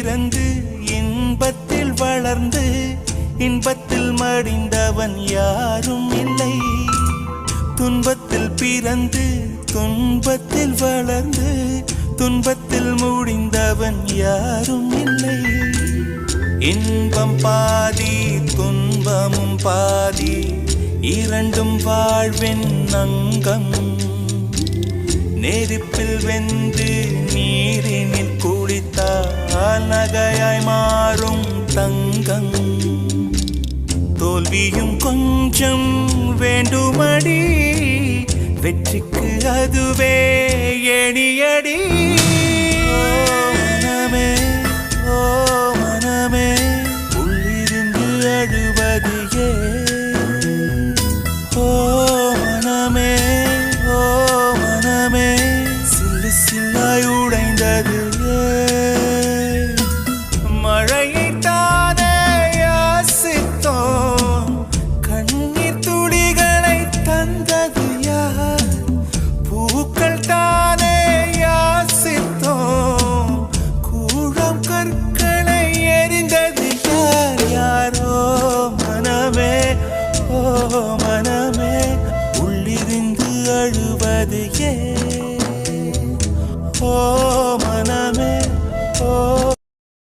பிறந்து இன்பத்தில் வளர்ந்து இன்பத்தில் மடிந்தவன் யாரும் இல்லை. துன்பத்தில் பிறந்து துன்பத்தில் வளர்ந்து துன்பத்தில் முடிந்தவன் யாரும் இல்லை. இன்பம் பாதி துன்பமும் பாதி இரண்டும் வாழ்வின் அங்கம். நெருப்பில் வெந்து நீரினில் குளித்தால் நகையாய் மாறும் தங்கம். தோல்வியும் கொஞ்சம் வேண்டுமடி, வெற்றிக்கு அதுவே எணியடி.